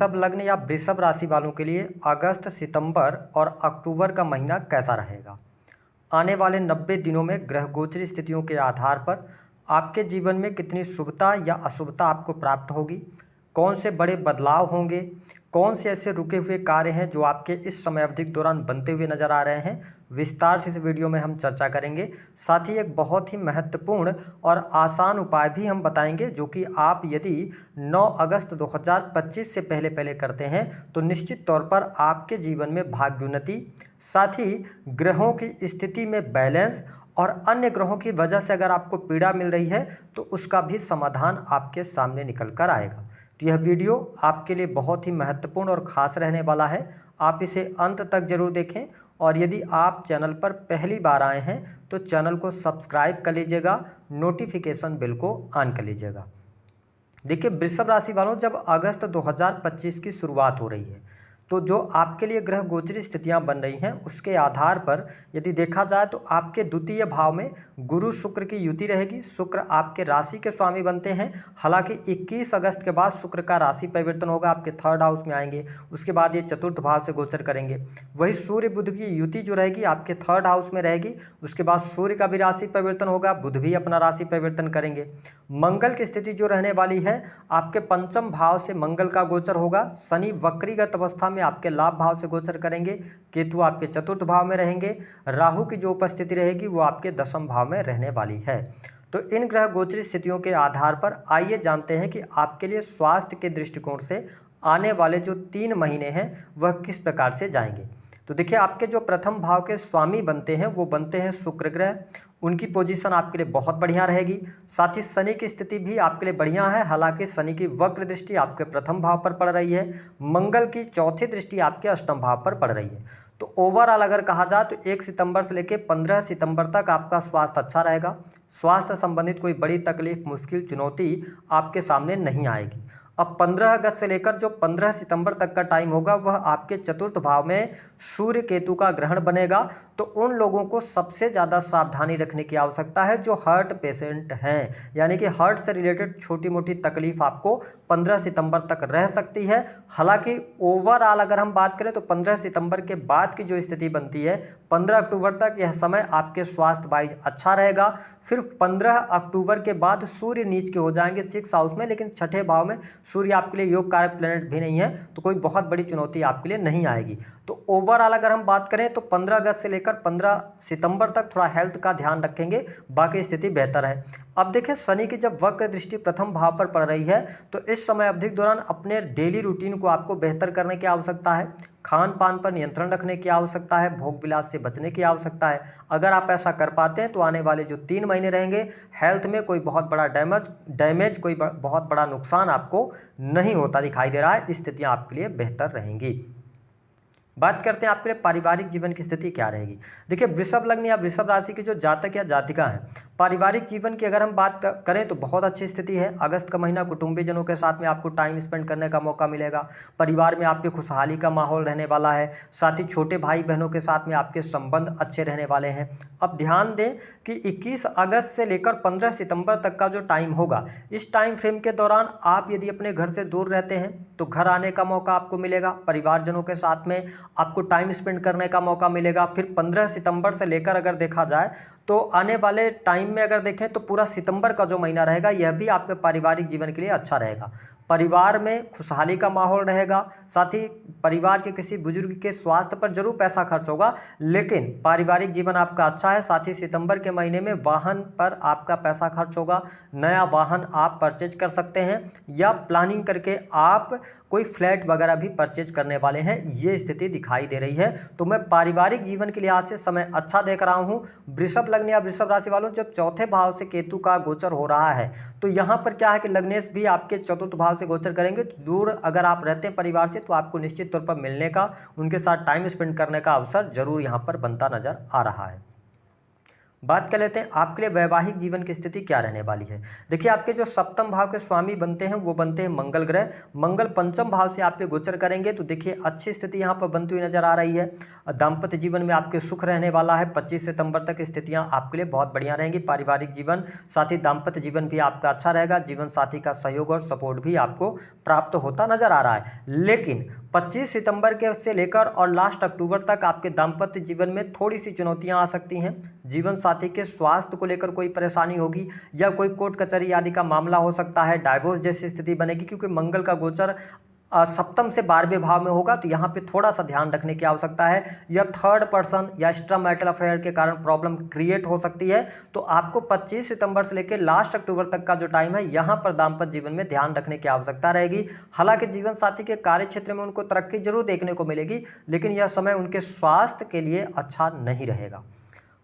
वृषभ लग्न या वृषभ राशि वालों के लिए अगस्त, सितंबर और अक्टूबर का महीना कैसा रहेगा। आने वाले 90 दिनों में ग्रह गोचरी स्थितियों के आधार पर आपके जीवन में कितनी शुभता या अशुभता आपको प्राप्त होगी, कौन से बड़े बदलाव होंगे, कौन से ऐसे रुके हुए कार्य हैं जो आपके इस समय अवधि के दौरान बनते हुए नजर आ रहे हैं, विस्तार से इस वीडियो में हम चर्चा करेंगे। साथ ही एक बहुत ही महत्वपूर्ण और आसान उपाय भी हम बताएंगे जो कि आप यदि 9 अगस्त 2025 से पहले करते हैं तो निश्चित तौर पर आपके जीवन में भाग्योन्नति, साथ ही ग्रहों की स्थिति में बैलेंस और अन्य ग्रहों की वजह से अगर आपको पीड़ा मिल रही है तो उसका भी समाधान आपके सामने निकल कर आएगा। तो यह वीडियो आपके लिए बहुत ही महत्वपूर्ण और ख़ास रहने वाला है। आप इसे अंत तक जरूर देखें और यदि आप चैनल पर पहली बार आए हैं तो चैनल को सब्सक्राइब कर लीजिएगा, नोटिफिकेशन बेल को ऑन कर लीजिएगा। देखिए, वृषभ राशि वालों, जब अगस्त 2025 की शुरुआत हो रही है तो जो आपके लिए ग्रह गोचरी स्थितियां बन रही हैं उसके आधार पर यदि देखा जाए तो आपके द्वितीय भाव में गुरु शुक्र की युति रहेगी। शुक्र आपके राशि के स्वामी बनते हैं। हालांकि 21 अगस्त के बाद शुक्र का राशि परिवर्तन होगा, आपके 3rd हाउस में आएंगे, उसके बाद ये 4th भाव से गोचर करेंगे। वही सूर्य बुध की युति जो रहेगी आपके 3rd हाउस में रहेगी, उसके बाद सूर्य का भी राशि परिवर्तन होगा, बुध भी अपना राशि परिवर्तन करेंगे। मंगल की स्थिति जो रहने वाली है आपके 5th भाव से मंगल का गोचर होगा। शनि वक्रीगत अवस्था में आपके लाभ भाव से गोचर करेंगे, केतु आपके 4th भाव में रहेंगे, राहु की जो उपस्थिति रहेगी वो आपके 10वें भाव में रहने वाली है। तो इन ग्रह गोचरी स्थितियों के आधार पर आइए जानते हैं कि आपके लिए स्वास्थ्य के दृष्टिकोण से आने वाले जो 3 महीने हैं वह किस प्रकार से जाएंगे। तो देखिए, आपके जो प्रथम भाव के स्वामी बनते हैं वो बनते हैं शुक्र ग्रह। उनकी पोजीशन आपके लिए बहुत बढ़िया रहेगी। साथ ही शनि की स्थिति भी आपके लिए बढ़िया है, हालांकि शनि की वक्र दृष्टि आपके प्रथम भाव पर पड़ रही है। मंगल की चौथी दृष्टि आपके अष्टम भाव पर पड़ रही है। तो ओवरऑल अगर कहा जाए तो 1 सितंबर से लेकर 15 सितंबर तक आपका स्वास्थ्य अच्छा रहेगा। स्वास्थ्य संबंधित कोई बड़ी तकलीफ, मुश्किल, चुनौती आपके सामने नहीं आएगी। अब 15 अगस्त से लेकर जो 15 सितंबर तक का टाइम होगा वह आपके 4th भाव में सूर्य केतु का ग्रहण बनेगा। तो उन लोगों को सबसे ज़्यादा सावधानी रखने की आवश्यकता है जो हार्ट पेशेंट हैं, यानी कि हार्ट से रिलेटेड छोटी मोटी तकलीफ आपको 15 सितंबर तक रह सकती है। हालांकि ओवरऑल अगर हम बात करें तो 15 सितंबर के बाद की जो स्थिति बनती है 15 अक्टूबर तक यह समय आपके स्वास्थ्य वाइज अच्छा रहेगा। फिर 15 अक्टूबर के बाद सूर्य नीच के हो जाएंगे 6th हाउस में, लेकिन 6ठे भाव में सूर्य आपके लिए योग कारक प्लेनेट भी नहीं है, तो कोई बहुत बड़ी चुनौती आपके लिए नहीं आएगी। तो ओवरऑल अगर हम बात करें तो 15 अगस्त से लेकर 15 सितंबर तक थोड़ा हेल्थ का ध्यान रखेंगे, बाकी स्थिति बेहतर है। अब देखें, शनि की जब वक्र दृष्टि प्रथम भाव पर पड़ रही है तो इस समय अवधि के दौरान अपने डेली रूटीन को आपको बेहतर करने की आवश्यकता है। खान पान पर नियंत्रण रखने की आवश्यकता है, भोग विलास से बचने की आवश्यकता है। अगर आप ऐसा कर पाते हैं तो आने वाले जो 3 महीने रहेंगे हेल्थ में कोई बहुत बड़ा डैमेज कोई बहुत बड़ा नुकसान आपको नहीं होता दिखाई दे रहा है। स्थितियाँ आपके लिए बेहतर रहेंगी। बात करते हैं आपके लिए पारिवारिक जीवन की स्थिति क्या रहेगी। देखिए, वृषभ लग्न या वृषभ राशि के जो जातक या जातिका हैं, पारिवारिक जीवन की अगर हम बात करें तो बहुत अच्छी स्थिति है। अगस्त का महीना कुटुंबीजनों के साथ में आपको टाइम स्पेंड करने का मौका मिलेगा। परिवार में आपके खुशहाली का माहौल रहने वाला है। साथ ही छोटे भाई बहनों के साथ में आपके संबंध अच्छे रहने वाले हैं। अब ध्यान दें कि 21 अगस्त से लेकर 15 सितंबर तक का जो टाइम होगा, इस टाइम फ्रेम के दौरान आप यदि अपने घर से दूर रहते हैं तो घर आने का मौका आपको मिलेगा। परिवारजनों के साथ में आपको टाइम स्पेंड करने का मौका मिलेगा। फिर 15 सितंबर से लेकर अगर देखा जाए तो आने वाले टाइम में अगर देखें तो पूरा सितंबर का जो महीना रहेगा यह भी आपके पारिवारिक जीवन के लिए अच्छा रहेगा। परिवार में खुशहाली का माहौल रहेगा। साथ ही परिवार के किसी बुजुर्ग के स्वास्थ्य पर जरूर पैसा खर्च होगा, लेकिन पारिवारिक जीवन आपका अच्छा है। साथ ही सितंबर के महीने में वाहन पर आपका पैसा खर्च होगा। नया वाहन आप परचेज कर सकते हैं या प्लानिंग करके आप कोई फ्लैट वगैरह भी परचेज करने वाले हैं, ये स्थिति दिखाई दे रही है। तो मैं पारिवारिक जीवन के लिहाज से समय अच्छा देख रहा हूँ। वृषभ लग्न या वृषभ राशि वालों, जब 4थे भाव से केतु का गोचर हो रहा है तो यहाँ पर क्या है कि लग्नेश भी आपके 4th भाव से गोचर करेंगे। तो दूर अगर आप रहते हैं परिवार से तो आपको निश्चित तौर पर मिलने का, उनके साथ टाइम स्पेंड करने का अवसर जरूर यहाँ पर बनता नजर आ रहा है। बात कर लेते हैं आपके लिए वैवाहिक जीवन की स्थिति क्या रहने वाली है। देखिए आपके जो सप्तम भाव के स्वामी बनते हैं वो बनते हैं मंगल ग्रह। मंगल पंचम भाव से आपके गोचर करेंगे तो देखिए अच्छी स्थिति यहाँ पर बनती हुई नजर आ रही है। दाम्पत्य जीवन में आपके सुख रहने वाला है। 25 सितंबर तक स्थितियाँ आपके लिए बहुत बढ़िया रहेंगी। पारिवारिक जीवन साथ ही दाम्पत्य जीवन भी आपका अच्छा रहेगा। जीवन साथी का सहयोग और सपोर्ट भी आपको प्राप्त होता नजर आ रहा है। लेकिन 25 सितंबर के से लेकर और लास्ट अक्टूबर तक आपके दाम्पत्य जीवन में थोड़ी सी चुनौतियां आ सकती हैं। जीवन साथी के स्वास्थ्य को लेकर कोई परेशानी होगी या कोई कोर्ट कचहरी आदि का मामला हो सकता है। डाइवोर्स जैसी स्थिति बनेगी क्योंकि मंगल का गोचर सप्तम से 12वें भाव में होगा तो यहाँ पे थोड़ा सा ध्यान रखने की आवश्यकता है। या थर्ड पर्सन या एक्स्ट्रा मैरिटल अफेयर के कारण प्रॉब्लम क्रिएट हो सकती है। तो आपको 25 सितंबर से लेकर लास्ट अक्टूबर तक का जो टाइम है यहाँ पर दाम्पत्य जीवन में ध्यान रखने की आवश्यकता रहेगी। हालांकि जीवन साथी के कार्य क्षेत्र में उनको तरक्की जरूर देखने को मिलेगी, लेकिन यह समय उनके स्वास्थ्य के लिए अच्छा नहीं रहेगा।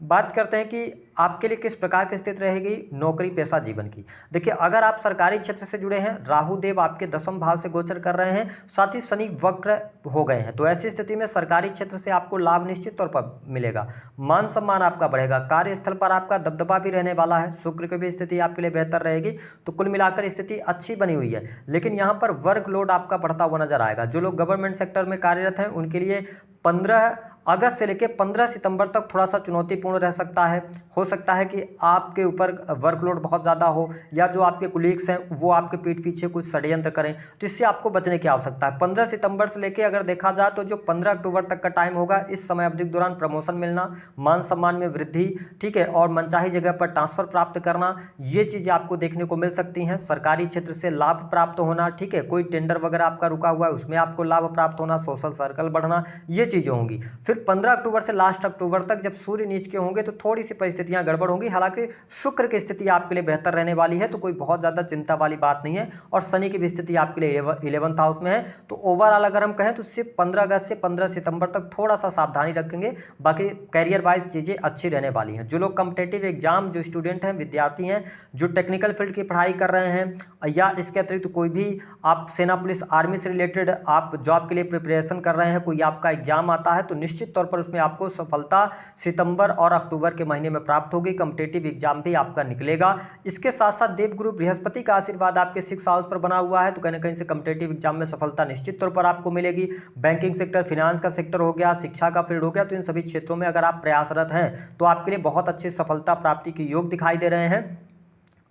बात करते हैं कि आपके लिए किस प्रकार की स्थिति रहेगी नौकरी पेशा जीवन की। देखिए अगर आप सरकारी क्षेत्र से जुड़े हैं, राहु देव आपके 10वें भाव से गोचर कर रहे हैं, साथ ही शनि वक्र हो गए हैं, तो ऐसी स्थिति में सरकारी क्षेत्र से आपको लाभ निश्चित तौर पर मिलेगा। मान सम्मान आपका बढ़ेगा। कार्यस्थल पर आपका दबदबा भी रहने वाला है। शुक्र की भी स्थिति आपके लिए बेहतर रहेगी। तो कुल मिलाकर स्थिति अच्छी बनी हुई है। लेकिन यहाँ पर वर्कलोड आपका बढ़ता हुआ नजर आएगा। जो लोग गवर्नमेंट सेक्टर में कार्यरत हैं उनके लिए 15 अगस्त से लेकर 15 सितंबर तक थोड़ा सा चुनौतीपूर्ण रह सकता है। हो सकता है कि आपके ऊपर वर्कलोड बहुत ज़्यादा हो या जो आपके कुलीग्स हैं वो आपके पीठ पीछे कुछ षड्यंत्र करें, तो इससे आपको बचने की आवश्यकता है। 15 सितंबर से लेकर अगर देखा जाए तो जो 15 अक्टूबर तक का टाइम होगा, इस समय अवधि के दौरान प्रमोशन मिलना, मान सम्मान में वृद्धि, ठीक है, और मनचाही जगह पर ट्रांसफर प्राप्त करना, ये चीज़ें आपको देखने को मिल सकती हैं। सरकारी क्षेत्र से लाभ प्राप्त होना, ठीक है, कोई टेंडर वगैरह आपका रुका हुआ है उसमें आपको लाभ प्राप्त होना, सोशल सर्कल बढ़ना, ये चीज़ें होंगी। फिर 15 अक्टूबर से लास्ट अक्टूबर तक जब सूर्य नीच के होंगे तो थोड़ी सी परिस्थितियां गड़बड़ होंगी। हालांकि शुक्र की स्थिति आपके लिए बेहतर रहने वाली है, तो कोई बहुत ज़्यादा चिंता वाली बात नहीं है। और शनि की भी स्थिति आपके लिए 11th हाउस में है। तो ओवरऑल अगर हम कहें तो सिर्फ 15 अगस्त से 15 सितंबर तक थोड़ा सा सावधानी रखेंगे, बाकी कैरियर वाइज चीज़ें अच्छी रहने वाली हैं। जो लोग कॉम्पिटिटिव एग्जाम, जो स्टूडेंट हैं, विद्यार्थी हैं, जो टेक्निकल फील्ड की पढ़ाई कर रहे हैं या इसके अतिरिक्त कोई भी आप सेना पुलिस आर्मी से रिलेटेड आप जॉब के लिए प्रिपरेशन कर रहे हैं, कोई आपका एग्जाम आता है, तो निश्चित तौर पर उसमें आपको सफलता सितंबर और अक्टूबर के महीने में प्राप्त होगी। कॉम्पिटिटिव एग्जाम भी आपका निकलेगा। इसके साथ साथ देवगुरु बृहस्पति का आशीर्वाद आपके 6th हाउस पर बना हुआ है, तो कहीं ना कहीं से कॉम्पिटिटिव एग्जाम में सफलता निश्चित तौर पर आपको मिलेगी। बैंकिंग सेक्टर, फिनांस का सेक्टर हो गया, शिक्षा का फील्ड हो गया, तो इन सभी क्षेत्रों में अगर आप प्रयासरत हैं तो आपके लिए बहुत अच्छी सफलता प्राप्ति के योग दिखाई दे रहे हैं।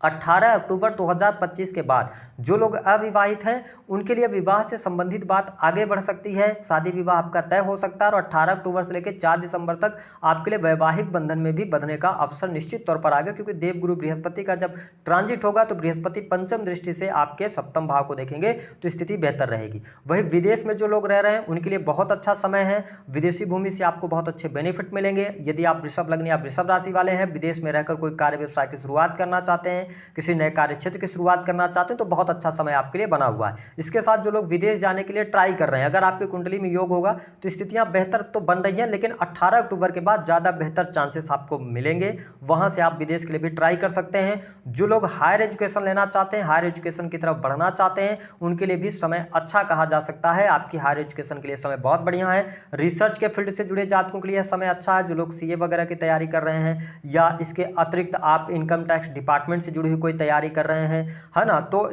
18 अक्टूबर 2025 के बाद जो लोग अविवाहित हैं उनके लिए विवाह से संबंधित बात आगे बढ़ सकती है। शादी विवाह आपका तय हो सकता है और 18 अक्टूबर से लेकर 4 दिसंबर तक आपके लिए वैवाहिक बंधन में भी बंधने का अवसर निश्चित तौर पर आगे, क्योंकि देवगुरु बृहस्पति का जब ट्रांजिट होगा तो बृहस्पति पंचम दृष्टि से आपके सप्तम भाव को देखेंगे तो स्थिति बेहतर रहेगी। वही विदेश में जो लोग रह रहे हैं उनके लिए बहुत अच्छा समय है। विदेशी भूमि से आपको बहुत अच्छे बेनिफिट मिलेंगे। यदि आप वृषभ लग्न या वृषभ राशि वाले हैं, विदेश में रहकर कोई कार्य व्यवसाय की शुरुआत करना चाहते हैं, किसी नए कार्य क्षेत्र की शुरुआत करना चाहते हैं, तो बहुत अच्छा समय आपके लिए बना हुआ है। इसके साथ जो लोग विदेश जाने के लिए ट्राई कर रहे हैं, अगर आपकी कुंडली में योग होगा तो स्थितियां बेहतर तो बन रही हैं, लेकिन 18 अक्टूबर के बाद ज़्यादा बेहतर चांसेस आपको मिलेंगे। वहां से आप विदेश के लिए भी ट्राई कर सकते हैं। जो लोग हायर एजुकेशन लेना चाहते हैं, हायर एजुकेशन की तरफ बढ़ना चाहते हैं, उनके लिए भी समय अच्छा कहा जा सकता है। आपकी हायर एजुकेशन के लिए समय बहुत बढ़िया है। रिसर्च के फील्ड से जुड़े जातकों के लिए समय अच्छा है। जो लोग सीए वगैरह की तैयारी कर रहे हैं या इसके अतिरिक्त आप इनकम टैक्स डिपार्टमेंट से जुड़ी हुई कोई तैयारी कर रहे हैं, है ना, तो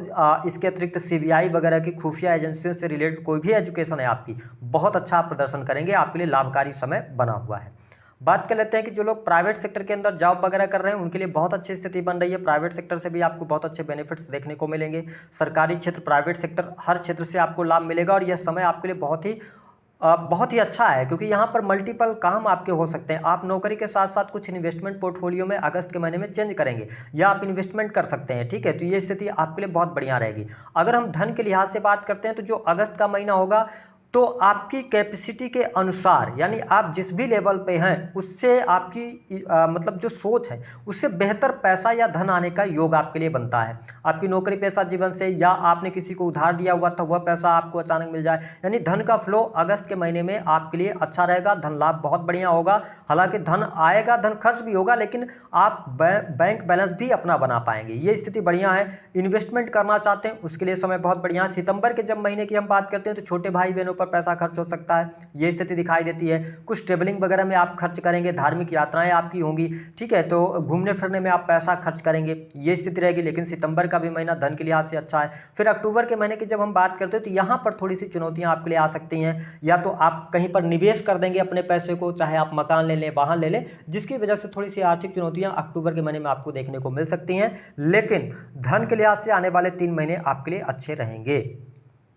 इसके अतिरिक्त सीबीआई वगैरह की खुफिया एजेंसियों से रिलेटेड कोई भी एजुकेशन है आपकी, बहुत अच्छा आप प्रदर्शन करेंगे। आपके लिए लाभकारी समय बना हुआ है। बात कर लेते हैं कि जो लोग प्राइवेट सेक्टर के अंदर जॉब वगैरह कर रहे हैं उनके लिए बहुत अच्छी स्थिति बन रही है। प्राइवेट सेक्टर से भी आपको बहुत अच्छे बेनिफिट्स देखने को मिलेंगे। सरकारी क्षेत्र, प्राइवेट सेक्टर, हर क्षेत्र से आपको लाभ मिलेगा और यह समय आपके लिए बहुत ही अच्छा है, क्योंकि यहाँ पर मल्टीपल काम आपके हो सकते हैं। आप नौकरी के साथ साथ कुछ इन्वेस्टमेंट पोर्टफोलियो में अगस्त के महीने में चेंज करेंगे या आप इन्वेस्टमेंट कर सकते हैं, ठीक है, तो ये स्थिति आपके लिए बहुत बढ़िया रहेगी। अगर हम धन के लिहाज से बात करते हैं तो जो अगस्त का महीना होगा तो आपकी कैपेसिटी के अनुसार, यानी आप जिस भी लेवल पे हैं उससे आपकी मतलब जो सोच है उससे बेहतर पैसा या धन आने का योग आपके लिए बनता है। आपकी नौकरी पेशा जीवन से या आपने किसी को उधार दिया हुआ था वह पैसा आपको अचानक मिल जाए, यानी धन का फ्लो अगस्त के महीने में आपके लिए अच्छा रहेगा। धन लाभ बहुत बढ़िया होगा। हालांकि धन आएगा, धन खर्च भी होगा, लेकिन आप बैंक बैलेंस भी अपना बना पाएंगे। ये स्थिति बढ़िया है। इन्वेस्टमेंट करना चाहते हैं उसके लिए समय बहुत बढ़िया है। सितंबर के जब महीने की हम बात करते हैं तो छोटे भाई बहनों ऊपर पैसा खर्च हो सकता है, ये स्थिति दिखाई देती है। कुछ ट्रेवलिंग वगैरह में आप खर्च करेंगे, धार्मिक यात्राएं आपकी होंगी, ठीक है, तो घूमने फिरने में आप पैसा खर्च करेंगे, ये स्थिति रहेगी। लेकिन सितंबर का भी महीना धन के लिहाज से अच्छा है। फिर अक्टूबर के महीने की जब हम बात करते हैं तो यहाँ पर थोड़ी सी चुनौतियाँ आपके लिए आ सकती हैं। या तो आप कहीं पर निवेश कर देंगे अपने पैसे को, चाहे आप मकान ले लें, वाहन ले लें, जिसकी वजह से थोड़ी सी आर्थिक चुनौतियाँ अक्टूबर के महीने में आपको देखने को मिल सकती हैं। लेकिन धन के लिहाज से आने वाले 3 महीने आपके लिए अच्छे रहेंगे।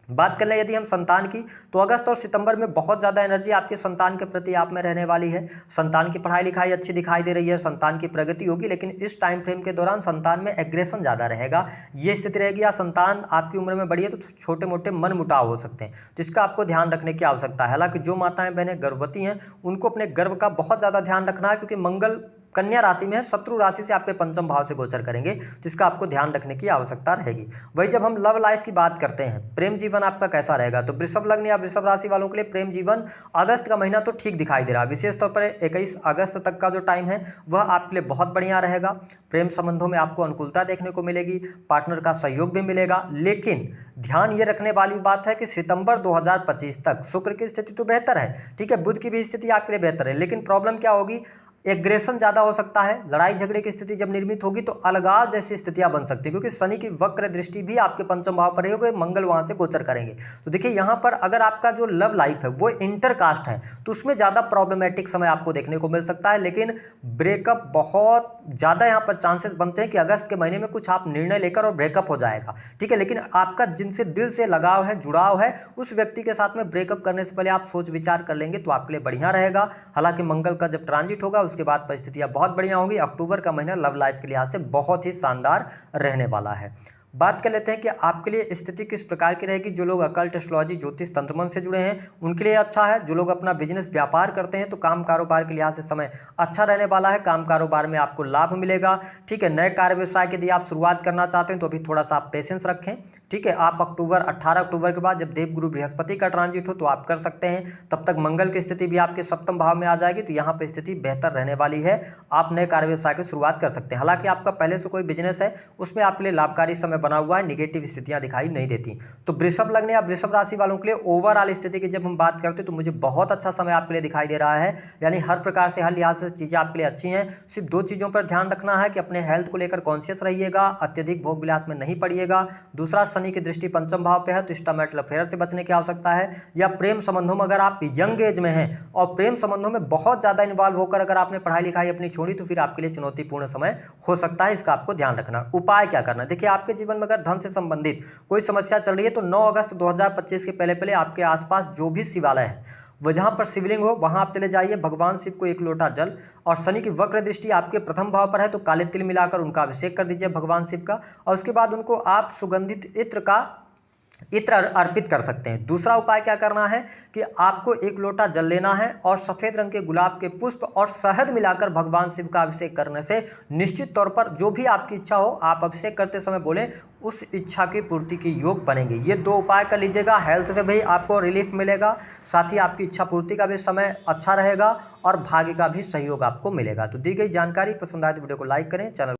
बात कर लें यदि हम संतान की, तो अगस्त और सितंबर में बहुत ज़्यादा एनर्जी आपके संतान के प्रति आप में रहने वाली है। संतान की पढ़ाई लिखाई अच्छी दिखाई दे रही है, संतान की प्रगति होगी, लेकिन इस टाइम फ्रेम के दौरान संतान में एग्रेशन ज़्यादा रहेगा, ये स्थिति रहेगी। या संतान आपकी उम्र में बड़ी है तो छोटे मोटे मन मुटाव हो सकते हैं, तो इसका आपको ध्यान रखने की आवश्यकता है। हालांकि जो माताएं बहनें गर्भवती हैं उनको अपने गर्भ का बहुत ज़्यादा ध्यान रखना है, क्योंकि मंगल कन्या राशि में है, शत्रु राशि से आपके पंचम भाव से गोचर करेंगे, जिसका आपको ध्यान रखने की आवश्यकता रहेगी। वही जब हम लव लाइफ की बात करते हैं, प्रेम जीवन आपका कैसा रहेगा, तो वृषभ लग्न या वृषभ राशि वालों के लिए प्रेम जीवन अगस्त का महीना तो ठीक दिखाई दे रहा है। विशेष तौर पर 21 अगस्त तक का जो टाइम है वह आपके लिए बहुत बढ़िया रहेगा। प्रेम संबंधों में आपको अनुकूलता देखने को मिलेगी, पार्टनर का सहयोग भी मिलेगा। लेकिन ध्यान ये रखने वाली बात है कि सितंबर 2025 तक शुक्र की स्थिति तो बेहतर है, ठीक है, बुध की भी स्थिति आपके लिए बेहतर है, लेकिन प्रॉब्लम क्या होगी, एग्रेशन ज़्यादा हो सकता है। लड़ाई झगड़े की स्थिति जब निर्मित होगी तो अलगाव जैसी स्थितियां बन सकती है, क्योंकि शनि की वक्र दृष्टि भी आपके पंचम भाव पर रहेगी, मंगल वहां से गोचर करेंगे। तो देखिए यहाँ पर अगर आपका जो लव लाइफ है वो इंटरकास्ट है तो उसमें ज़्यादा प्रॉब्लमेटिक समय आपको देखने को मिल सकता है। लेकिन ब्रेकअप बहुत ज़्यादा यहाँ पर चांसेस बनते हैं कि अगस्त के महीने में कुछ आप निर्णय लेकर और ब्रेकअप हो जाएगा, ठीक है। लेकिन आपका जिनसे दिल से लगाव है, जुड़ाव है, उस व्यक्ति के साथ में ब्रेकअप करने से पहले आप सोच विचार कर लेंगे तो आपके लिए बढ़िया रहेगा। हालांकि मंगल का जब ट्रांजिट होगा उसके बाद परिस्थितियां बहुत बढ़िया होंगी। अक्टूबर का महीना लव लाइफ के लिहाज से बहुत ही शानदार रहने वाला है। बात कर लेते हैं कि आपके लिए स्थिति किस प्रकार की रहेगी। जो लोग अकल्ट, एस्ट्रोलॉजी, ज्योतिष, तंत्र मंत्र से जुड़े हैं उनके लिए अच्छा है। जो लोग अपना बिजनेस व्यापार करते हैं तो काम कारोबार के लिहाज से समय अच्छा रहने वाला है, काम कारोबार में आपको लाभ मिलेगा, ठीक है। नए कार्य व्यवसाय की यदि आप शुरुआत करना चाहते हैं तो अभी थोड़ा सा आप पेशेंस रखें, ठीक है। आप 18 अक्टूबर के बाद जब देवगुरु बृहस्पति का ट्रांजिट हो तो आप कर सकते हैं, तब तक मंगल की स्थिति भी आपके सप्तम भाव में आ जाएगी, तो यहाँ पर स्थिति बेहतर रहने वाली है। आप नए कार्य व्यवसाय की शुरुआत कर सकते हैं। हालांकि आपका पहले से कोई बिजनेस है उसमें आपके लिए लाभकारी समय बना हुआ है, निगेटिव स्थितियां दिखाई नहीं देती। तो वृषभ लग्न या वृषभ राशि वालों के लिए ओवरऑल स्थिति की जब हम बात करते हैं तो मुझे बहुत अच्छा समय आपके लिए दिखाई दे रहा है। यानी हर प्रकार से, हर लिहाज से चीजें आपके लिए अच्छी हैं। सिर्फ 2 चीजों पर ध्यान रखना है कि अपने हेल्थ को लेकर कॉन्शियस रहिएगा, अत्यधिक भोग विलास में नहीं पड़िएगा। दूसरा, शनि की दृष्टि पंचम भाव पे है तो एक्स्ट्रामैरिटल अफेयर से बचने की आवश्यकता है। या प्रेम संबंधों में अगर आप यंग एज में हैं और प्रेम संबंधों में बहुत ज्यादा इन्वॉल्व होकर अगर आपने पढ़ाई लिखाई अपनी छोड़ी तो फिर आपके लिए चुनौतीपूर्ण समय हो सकता है, इसका आपको ध्यान रखना। उपाय क्या करना, देखिए आपके जीवन में अगर धन से संबंधित कोई समस्या चल रही है तो 9 अगस्त 2025 के पहले पहले आपके आसपास जो भी शिवालय है वो जहाँ पर शिवलिंग हो वहाँ आप चले जाइए, भगवान शिव को 1 लोटा जल, और शनि की वक्र दृष्टि आपके प्रथम भाव पर है तो काले तिल मिलाकर उनका अभिषेक कर दीजिए भगवान शिव का, और उसके बाद उनको आप सुगंधित इत्र अर्पित कर सकते हैं। दूसरा उपाय क्या करना है कि आपको 1 लोटा जल लेना है और सफ़ेद रंग के गुलाब के पुष्प और शहद मिलाकर भगवान शिव का अभिषेक करने से निश्चित तौर पर जो भी आपकी इच्छा हो, आप अभिषेक करते समय बोले, उस इच्छा की पूर्ति के योग बनेंगे। ये 2 उपाय कर लीजिएगा, हेल्थ से भी आपको रिलीफ मिलेगा, साथ ही आपकी इच्छा पूर्ति का भी समय अच्छा रहेगा और भाग्य का भी सहयोग आपको मिलेगा। तो दी गई जानकारी पसंद आए तो वीडियो को लाइक करें, चैनल